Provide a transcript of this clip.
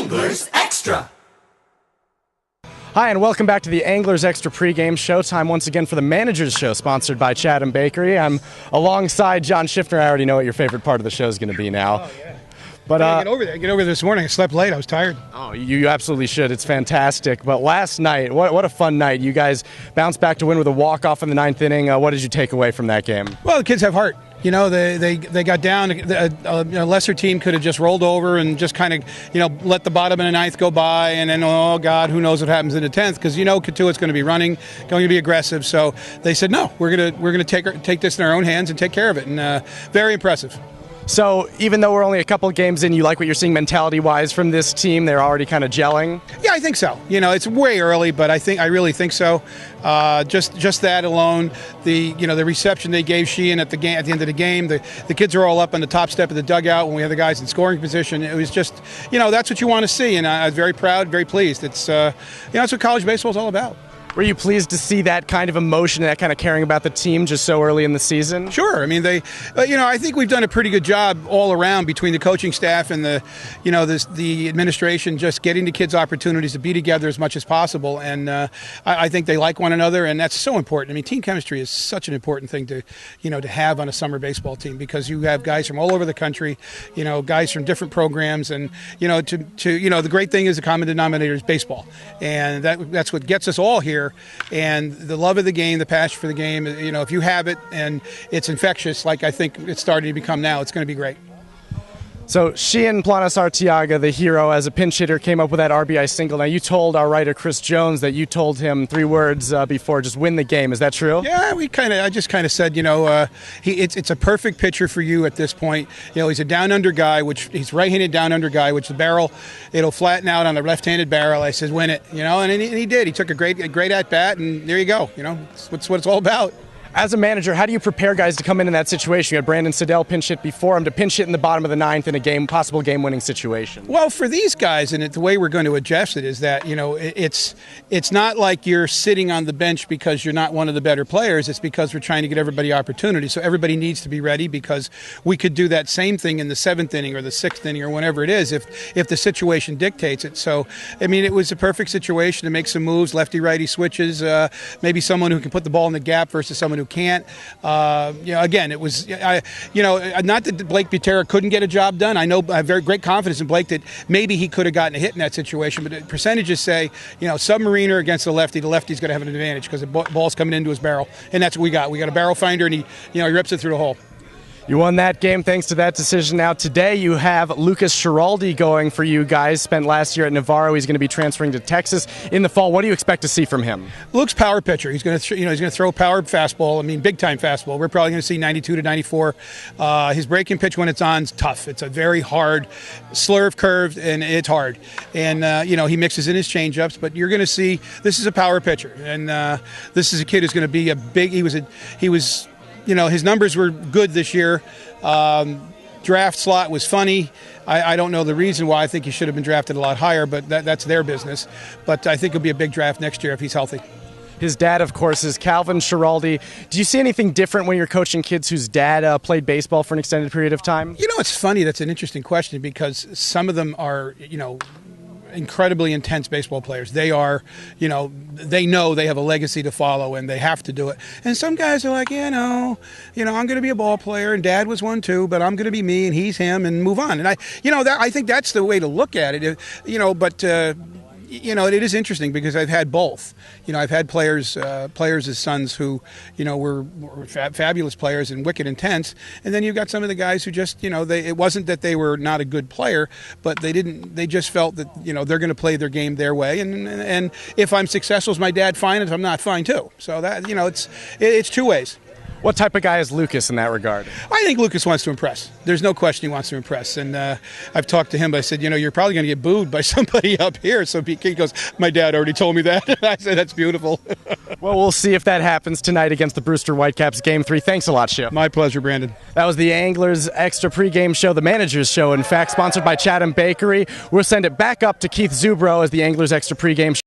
Anglers Extra. Hi, and welcome back to the Anglers Extra pregame showtime once again for the Managers Show, sponsored by Chatham Bakery. I'm alongside John Schiffner. I already know what your favorite part of the show is going to be now. Oh, yeah. But I get over there. Get over there this morning. I slept late. I was tired. Oh, you absolutely should. It's fantastic. But last night, what a fun night. You guys bounced back to win with a walk-off in the ninth inning. What did you take away from that game? Well, the kids have heart. You know, they got down. A lesser team could have just rolled over and just kind of, let the bottom of the ninth go by, and then, oh, God, who knows what happens in the 10th, because, Katua's going to be running, going to be aggressive. So they said, no, we're going to take this in our own hands and take care of it. And very impressive. So even though we're only a couple games in, you like what you're seeing mentality-wise from this team? They're already kind of gelling? Yeah, I think so. It's way early, but I really think so. Just that alone, the reception they gave Sheehan at the end of the game, the kids are all up on the top step of the dugout when we have the guys in scoring position. It was just, that's what you want to see, and I was very proud, very pleased. It's that's what college baseball is all about. Were you pleased to see that kind of emotion, that kind of caring about the team just so early in the season? Sure. I mean, I think we've done a pretty good job all around between the coaching staff and the administration, just getting the kids opportunities to be together as much as possible. And I think they like one another, and that's so important. I mean, team chemistry is such an important thing to have on a summer baseball team, because you have guys from all over the country, guys from different programs, and the great thing is the common denominator is baseball, and that's what gets us all here. And the love of the game, the passion for the game, if you have it and it's infectious, like I think it's starting to become now, it's going to be great. So Sheehan Planas-Arteaga, the hero, as a pinch hitter, came up with that RBI single. Now, you told our writer, Chris Jones, that you told him 3 words before, just win the game. Is that true? Yeah, I just kind of said, it's a perfect pitcher for you at this point. He's a down-under guy, he's right-handed down-under guy, which the barrel, it'll flatten out on the left-handed barrel. I said, win it, and he did. He took a great at-bat, and there you go. That's what it's all about. As a manager, how do you prepare guys to come in that situation? You had Brandon Siddell pinch hit before him, to pinch hit in the bottom of the ninth in a possible game-winning situation. Well, for these guys, and the way we're going to adjust it is that, it's not like you're sitting on the bench because you're not one of the better players. It's because we're trying to get everybody opportunity. So everybody needs to be ready, because we could do that same thing in the 7th inning or the 6th inning or whenever it is if the situation dictates it. So, I mean, it was a perfect situation to make some moves, lefty-righty switches, maybe someone who can put the ball in the gap versus someone who can't. Again, it was, not that Blake Butera couldn't get a job done. I have very great confidence in Blake that maybe he could have gotten a hit in that situation, but the percentages say, submariner against the lefty's going to have an advantage because the ball's coming into his barrel, and that's what we got. We got a barrel finder, and he rips it through the hole. You won that game thanks to that decision. Now today you have Lucas Schiraldi going for you guys. Spent last year at Navarro. He's going to be transferring to Texas in the fall. What do you expect to see from him? Luke's power pitcher. He's going to he's going to throw a power fastball. I mean, big time fastball. We're probably going to see 92 to 94. His breaking pitch when it's on is tough. It's a very hard slurve curved, and it's hard. And he mixes in his changeups, but you're going to see this is a power pitcher, and this is a kid who's going to be a big. He was. His numbers were good this year. Draft slot was funny. I don't know the reason why. I think he should have been drafted a lot higher, but that's their business. But I think it'll be a big draft next year if he's healthy. His dad, of course, is Calvin Schiraldi. Do you see anything different when you're coaching kids whose dad played baseball for an extended period of time? It's funny. That's an interesting question, because some of them are, incredibly intense baseball players. They are, they know they have a legacy to follow and they have to do it. And some guys are like, I'm going to be a ball player, and Dad was one too, but I'm going to be me and he's him, and move on. And I think that's the way to look at it. But it is interesting, because I've had both. I've had players as sons who, were fabulous players and wicked intense, and then you've got some of the guys who just, it wasn't that they were not a good player, but they just felt that, they're going to play their game their way, and if I'm successful as my dad, fine. If I'm not, fine too. So that, it's two ways. What type of guy is Lucas in that regard? I think Lucas wants to impress. There's no question he wants to impress. And I've talked to him, but I said, you're probably going to get booed by somebody up here. So he goes, my dad already told me that. I said, that's beautiful. Well, we'll see if that happens tonight against the Brewster Whitecaps, Game 3. Thanks a lot, Schiff. My pleasure, Brandon. That was the Anglers Extra pregame show, the Managers Show, in fact, sponsored by Chatham Bakery. We'll send it back up to Keith Zubro as the Anglers Extra pregame show.